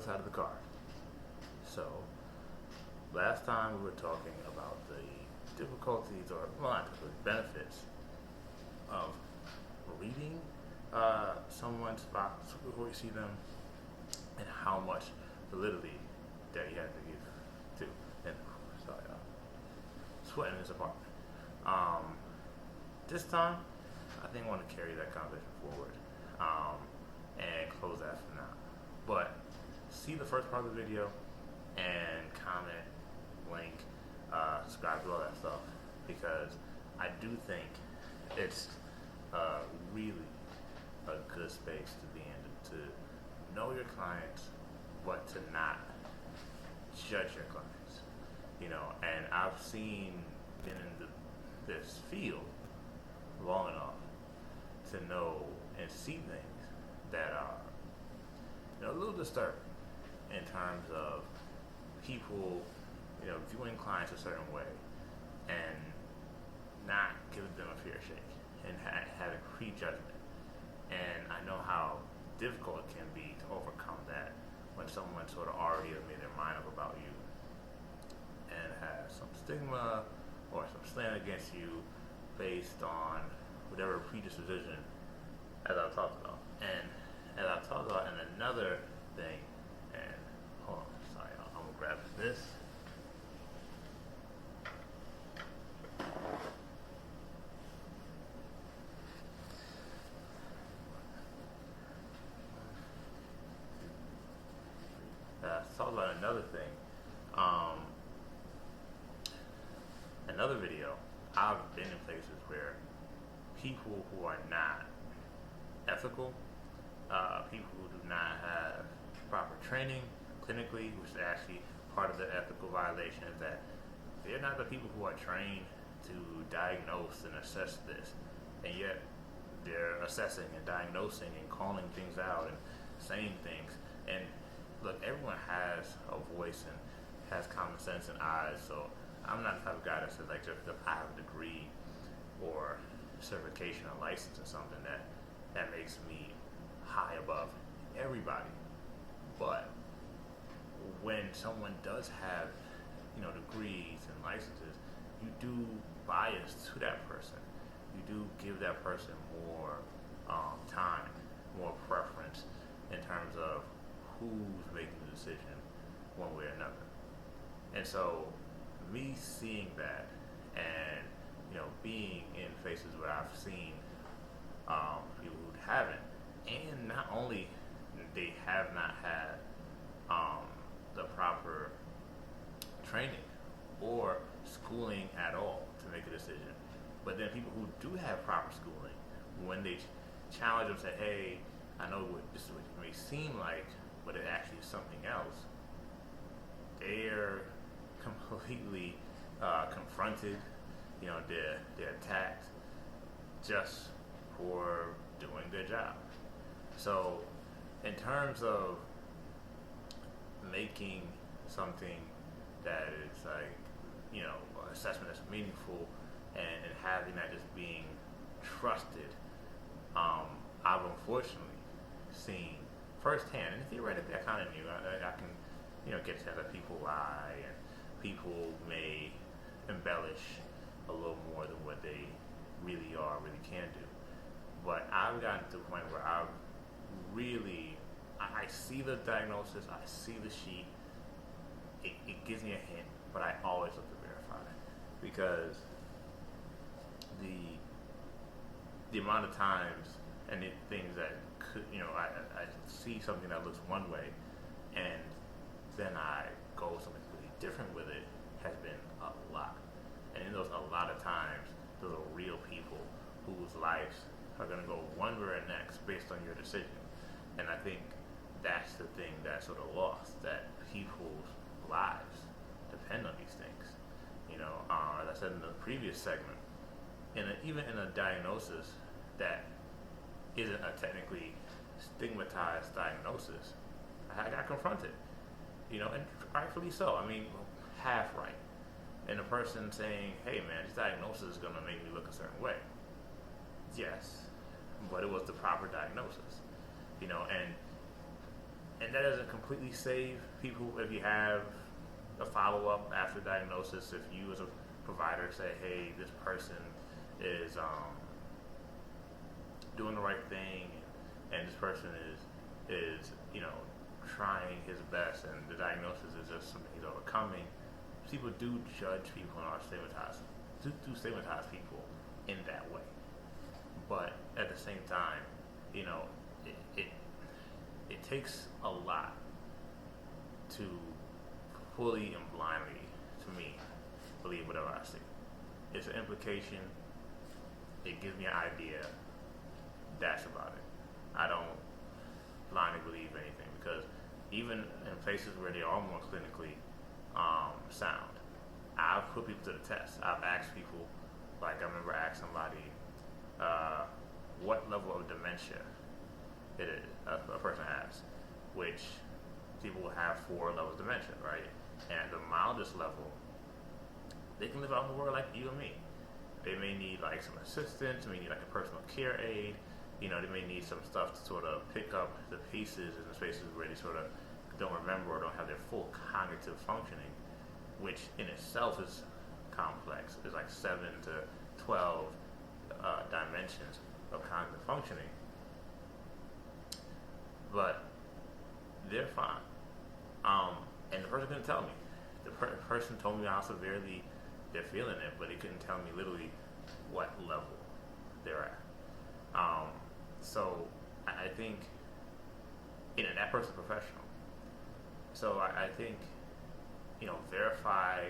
other side of the car. So, last time we were talking about the difficulties, or well, not difficulties, benefits of reading someone's thoughts before you see them, and how much validity that he had to give to. And sorry, sweating in his apartment. This time, I think I want to carry that conversation forward and close that for now. But see the first part of the video and comment, link, subscribe to all that stuff, because I do think it's really a good space to be in, to know your clients, but to not judge your clients. And I've been in this field long enough to know and see things that are a little disturbing in terms of people viewing clients a certain way and not giving them a fair shake and having prejudgment. And I know how difficult it can be to overcome that when someone sort of already has made their mind up about you and has some stigma or some slant against you based on whatever predisposition, as I've talked about. And as I've talked about in another thing, and hold on, sorry, I'm gonna grab this. Talk about another thing. Another video. I've been in places where people who are not ethical, people who do not have proper training clinically, which is actually part of the ethical violation, is that they're not the people who are trained to diagnose and assess this, and yet they're assessing and diagnosing and calling things out and saying things. And look, everyone has a voice and has common sense and eyes, so I'm not the type of guy that says, like, just if I have a degree or certification or license or something that makes me high above everybody. But when someone does have degrees and licenses, you do bias to that person. You do give that person more time, more preference in terms of who's making the decision one way or another. And so me seeing that and being in places where I've seen people who haven't, and not only they have not had the proper training or schooling at all to make a decision, but then people who do have proper schooling, when they challenge them, say, hey, I know this is what it may seem like, but it actually is something else, they're completely confronted, they're attacked just for doing their job. So in terms of making something that is like, assessment that's meaningful and having that just being trusted, I've unfortunately seen firsthand, and theoretically I kind of knew, I can get to that people lie and people may embellish a little more than what they really are, really can do. But I've gotten to the point where I see the diagnosis, I see the sheet, it gives me a hint, but I always look to verify it, because the amount of times and the things that could, I see something that looks one way and then I go something completely different with it has been a lot. And in those a lot of times, those are real people whose lives are going to go one way or next based on your decision. And I think that's the thing that's sort of lost, that people's lives depend on these things. As I said in the previous segment, even in a diagnosis that isn't a technically stigmatized diagnosis, I got confronted, and rightfully so. I mean, half right. And a person saying, hey man, this diagnosis is going to make me look a certain way. Yes, but it was the proper diagnosis, and and that doesn't completely save people if you have a follow-up after diagnosis. If you as a provider say, hey, this person is doing the right thing, and this person is trying his best, and the diagnosis is just something he's overcoming. People do judge people and are stigmatized, do stigmatize people in that way. But at the same time, it takes a lot to fully and blindly, to me, believe whatever I see. It's an implication. It gives me an idea. That's about it. I don't blindly believe anything, because even in places where they are more clinically sound, I've put people to the test. I've asked people, like I remember asking somebody what level of dementia it is a person has, which people will have 4 levels of dementia, right? And the mildest level, they can live out in the world like you and me. They may need like some assistance, they may need like a personal care aid, they may need some stuff to sort of pick up the pieces in the spaces where they sort of don't remember or don't have their full cognitive functioning, which in itself is complex. There's like 7 to 12 dimensions of cognitive functioning. But they're fine. And the person couldn't tell me. The person told me how severely they're feeling it, but he couldn't tell me literally what level they're at. So I think, that person's professional. So I think, verify,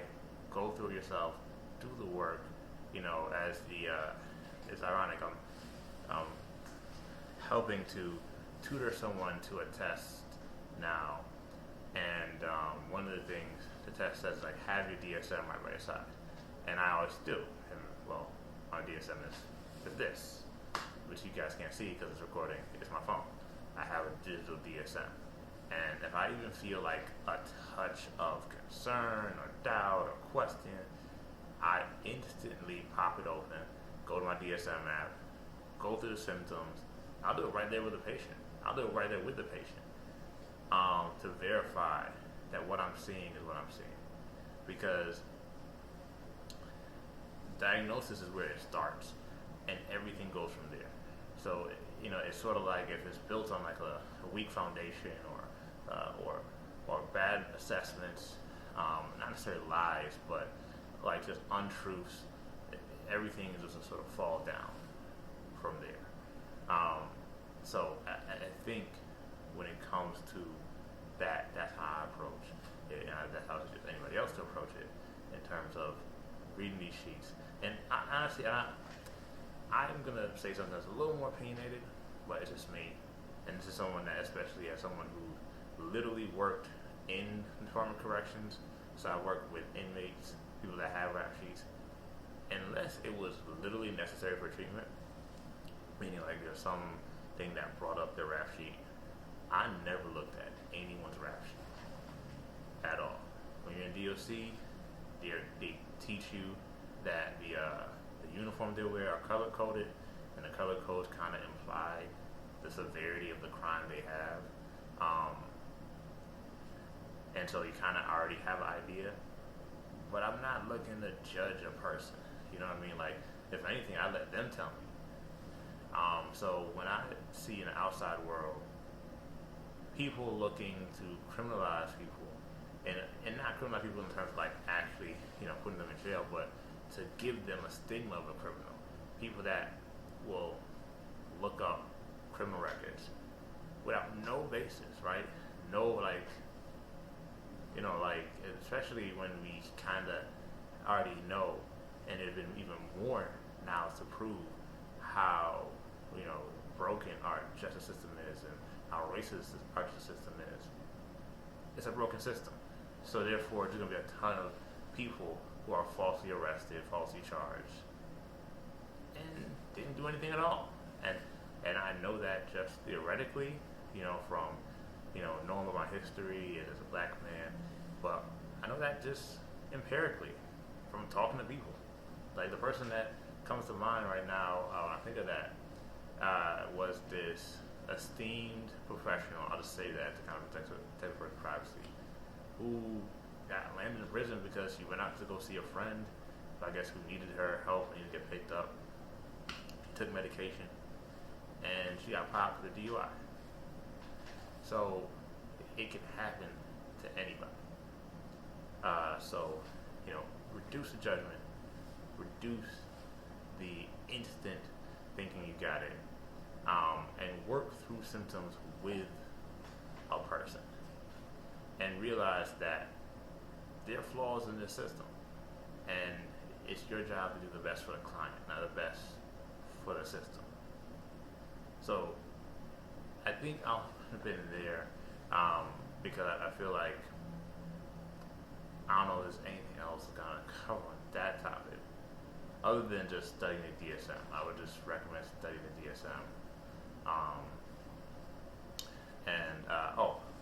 go through it yourself, do the work. It's ironic. I'm helping to tutor someone to a test now, and one of the things the test says is like, have your DSM right by your side, and I always do. And my DSM is this, which you guys can't see because it's recording. It's my phone. I have a digital DSM, and if I even feel like a touch of concern or doubt or question, I instantly pop it open, go to my DSM app, go through the symptoms. I'll do it right there with the patient. To verify that what I'm seeing is what I'm seeing. Because diagnosis is where it starts, and everything goes from there. So, it's sort of like if it's built on like a weak foundation or bad assessments, not necessarily lies, but like just untruths, everything is just sort of fall down from there. So I think when it comes to that's how I approach it, and that's how anybody else to approach it in terms of reading these sheets. And honestly, I'm gonna say something that's a little more opinionated, but it's just me. And this is someone that, especially as someone who literally worked in Department of Corrections, so I worked with inmates, people that have rap sheets. Unless it was literally necessary for treatment, meaning like there's something that brought up their rap sheet, I never looked at anyone's rap sheet at all. When you're in DOC, they teach you that the uniform they wear are color coded, and the color codes kind of imply the severity of the crime they have. And so you kind of already have an idea. But I'm not looking to judge a person. You know what I mean? Like, if anything, I let them tell me. So when I see in the outside world people looking to criminalize people, and not criminalize people in terms of like actually, putting them in jail, but to give them a stigma of a criminal. People that will look up criminal records without no basis, right? No, especially when we kind of already know, and there's been even more now to prove how, broken our justice system is and how racist our justice system is. It's a broken system. So therefore, there's going to be a ton of people who are falsely arrested, falsely charged, and didn't do anything at all. And I know that just theoretically, from, knowing about my history as a black man, but I know that just empirically from talking to people. Like the person that comes to mind right now, when I think of that, was this esteemed professional, I'll just say that to kind of protect her privacy, who got landed in prison because she went out to go see a friend, I guess, who needed her help, needed to get picked up, took medication, and she got popped for the DUI. So it can happen to anybody. So, reduce the judgment, reduce the instant thinking you got it, and work through symptoms with a person, and realize that there are flaws in this system, and it's your job to do the best for the client, not the best for the system. So I think I'll have been there because I feel like I don't know if there's anything else kind of covering that topic other than just studying the DSM. I would just recommend studying the DSM.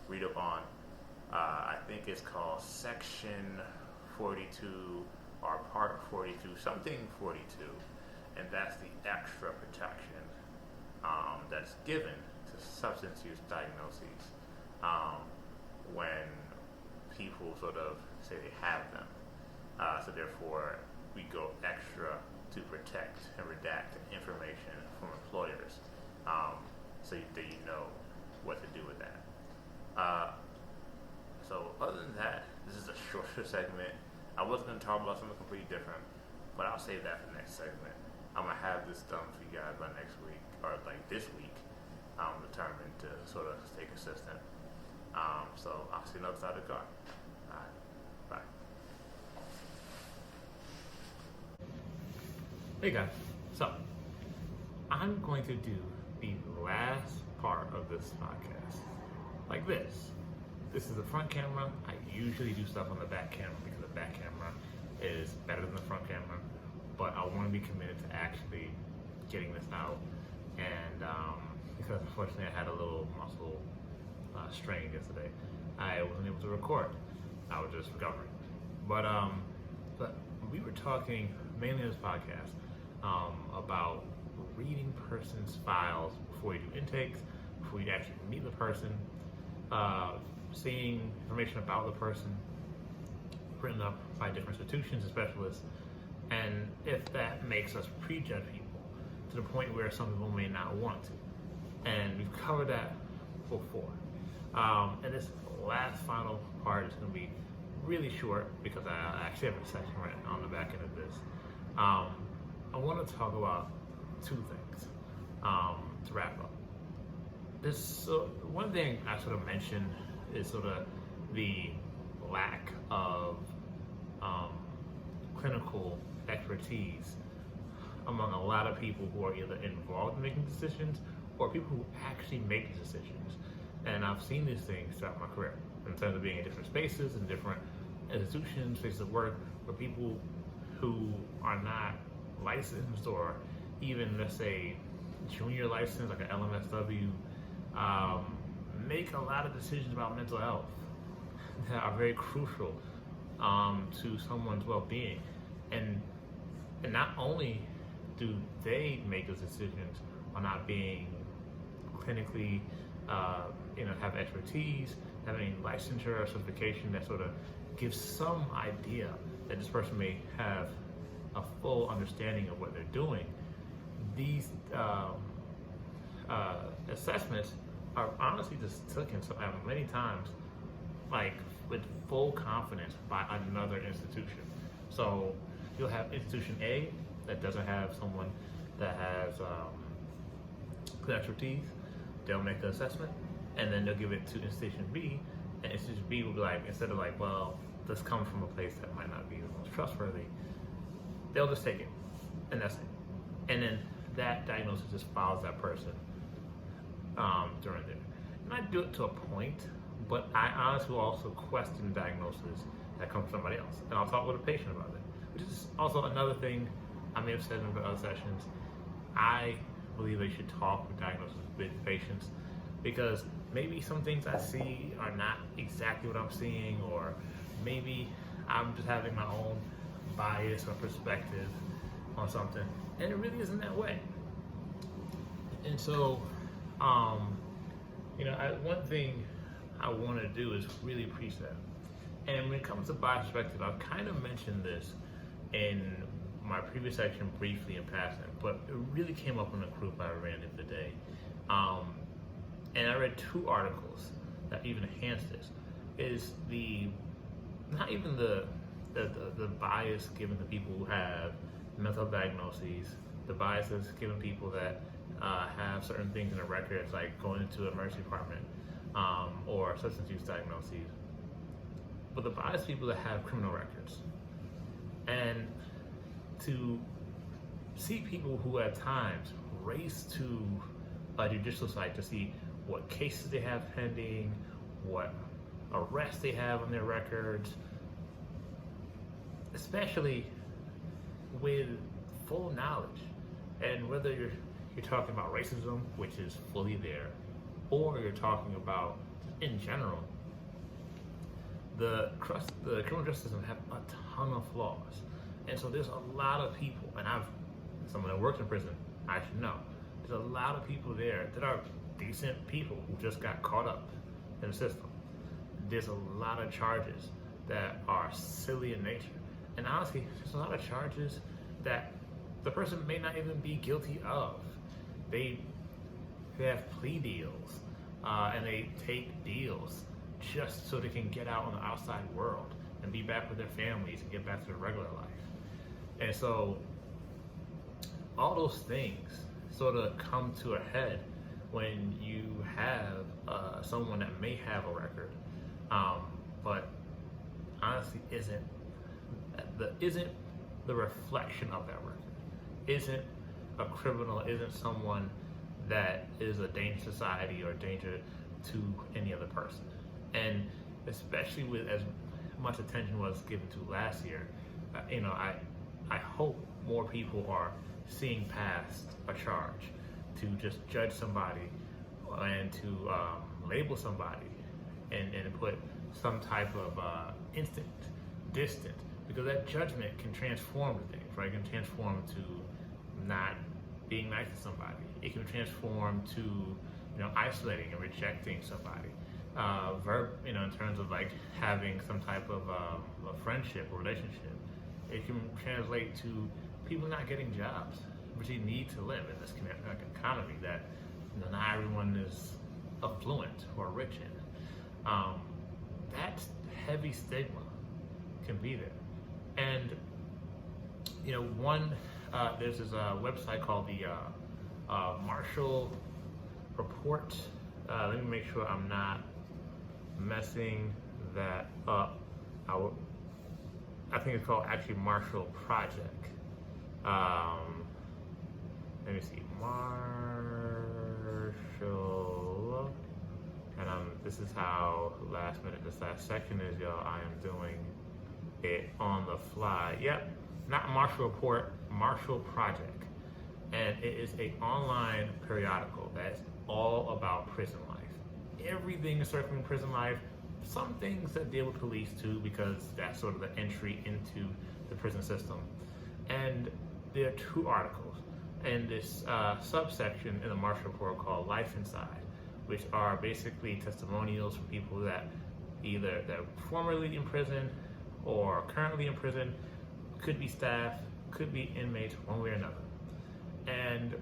Read up on, I think it's called Section 42 or Part 42, something 42, and that's the extra protection that's given to substance use diagnoses when people sort of say they have them. So therefore, we go extra to protect and redact information from employers, so that you know what to do with that. So other than that, this is a shorter segment. I was going to talk about something completely different, but I'll save that for the next segment. I'm going to have this done for you guys by next week, or like this week. I'm determined to sort of stay consistent. So I'll see you on the other side of the car. All right, bye. Hey guys, so I'm going to do the last part of this podcast like this. This is the front camera. I usually do stuff on the back camera because the back camera is better than the front camera, but I want to be committed to actually getting this out, and because unfortunately I had a little muscle strain yesterday, I wasn't able to record. I was just recovering. But we were talking mainly in this podcast about reading person's files before you do intakes, before you actually meet the person, seeing information about the person written up by different institutions and specialists, and if that makes us prejudge people to the point where some people may not want to. And we've covered that before. And this last final part is going to be really short because I actually have a section right on the back end of this. I want to talk about two things to wrap up. One thing I sort of mentioned is sort of the lack of clinical expertise among a lot of people who are either involved in making decisions or people who actually make decisions. And I've seen these things throughout my career in terms of being in different spaces and different institutions, places of work, where people who are not licensed or even, let's say, junior license, like an LMSW, make a lot of decisions about mental health that are very crucial to someone's well-being. And not only do they make those decisions on not being clinically, have expertise, having licensure or certification that sort of gives some idea that this person may have a full understanding of what they're doing. These assessments are honestly just taken many times, like with full confidence by another institution. So you'll have institution A that doesn't have someone that has good expertise. They'll make the assessment, and then they'll give it to institution B, and institution B will be like, instead of like, well, this comes from a place that might not be the most trustworthy, they'll just take it, and that's it. And then that diagnosis just follows that person during there. And I do it to a point, but I honestly will also question diagnosis that comes from somebody else, and I'll talk with a patient about it, which is also another thing I may have said in other sessions. I believe they should talk with diagnosis with patients, because maybe some things I see are not exactly what I'm seeing, or maybe I'm just having my own bias or perspective on something, and it really isn't that way. And so Um, one thing I want to do is really preach that. And when it comes to bias perspective, I've kind of mentioned this in my previous section briefly in passing, but it really came up in a group I ran the other day. And I read 2 articles that even enhance this. Is not even the bias given to people who have mental diagnoses, the biases given people that have certain things in their records, like going into an emergency department or substance use diagnoses, but the bias people that have criminal records. And to see people who at times race to a judicial site to see what cases they have pending, what arrests they have on their records, especially with full knowledge. And whether you're talking about racism, which is fully there, or you're talking about, in general, the criminal justice system have a ton of flaws. And so there's a lot of people, and someone that works in prison, I should know, there's a lot of people there that are decent people who just got caught up in the system. There's a lot of charges that are silly in nature. And honestly, there's a lot of charges that the person may not even be guilty of. They have plea deals, and they take deals just so they can get out on the outside world and be back with their families and get back to their regular life. And so all those things sort of come to a head when you have someone that may have a record, but honestly isn't the reflection of that record, isn't a criminal, isn't someone that is a danger to society or a danger to any other person. And especially with as much attention was given to last year, I hope more people are seeing past a charge to just judge somebody and to label somebody and put some type of instant, distant, because that judgment can transform things, right? It can transform to not being nice to somebody. It can transform to isolating and rejecting somebody. In terms of like having some type of a friendship or relationship. It can translate to people not getting jobs, which they need to live in this economy that not everyone is affluent or rich in. That heavy stigma can be there. And there's this website called the Marshall Report. Let me make sure I'm not messing that up. I think it's called actually Marshall Project. Let me see, Marshall, and this is how this last section is, y'all. I am doing it on the fly. Yep, not Marshall Report, Marshall Project, and it is an online periodical that's all about prison life. Everything is circling prison life. Some things that deal with police too, because that's sort of the entry into the prison system. And there are 2 articles in this subsection in the Marshall Report called Life Inside, which are basically testimonials from people that either they're formerly in prison or currently in prison, could be staff, could be inmates, one way or another. And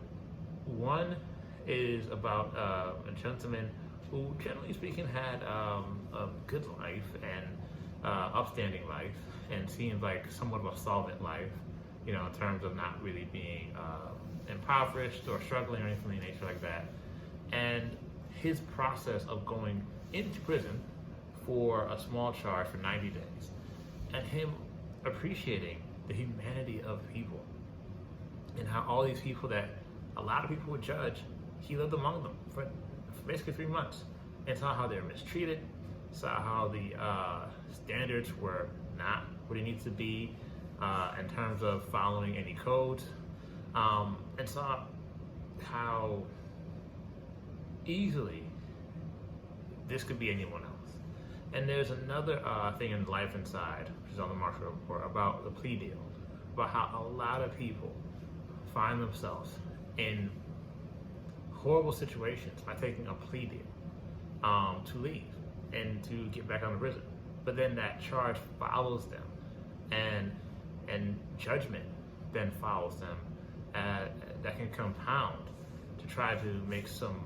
one is about a gentleman who, generally speaking, had a good life and upstanding life, and seems like somewhat of a solvent life, in terms of not really being impoverished or struggling or anything of the nature like that. And his process of going into prison for a small charge for 90 days, and him appreciating the humanity of people, and how all these people that a lot of people would judge, he lived among them for basically 3 months, and saw how they were mistreated, saw how the standards were not what it needs to be in terms of following any codes, and saw how easily this could be anyone else. And there's another thing in Life Inside, which is on the Marshall Report, about the plea deal, about how a lot of people find themselves in horrible situations by taking a plea deal to leave and to get back out of prison. But then that charge follows them, and judgment then follows them. That can compound to try to make some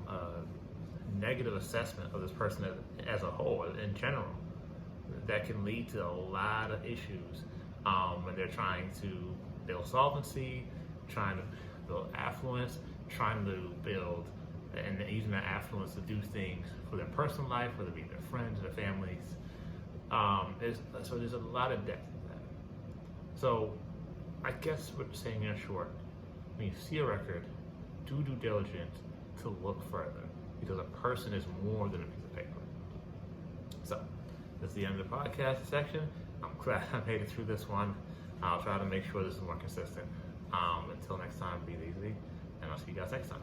negative assessment of this person as a whole, in general. That can lead to a lot of issues when they're trying to build solvency, trying to build affluence, trying to build and using that affluence to do things for their personal life, whether it be their friends, their families. There's a lot of depth in that. So I guess what we're saying in short, when you see a record, do due diligence to look further, because a person is more than a piece of paper. So that's the end of the podcast section. I'm glad I made it through this one. I'll try to make sure this is more consistent. Until next time, be easy, and I'll see you guys next time.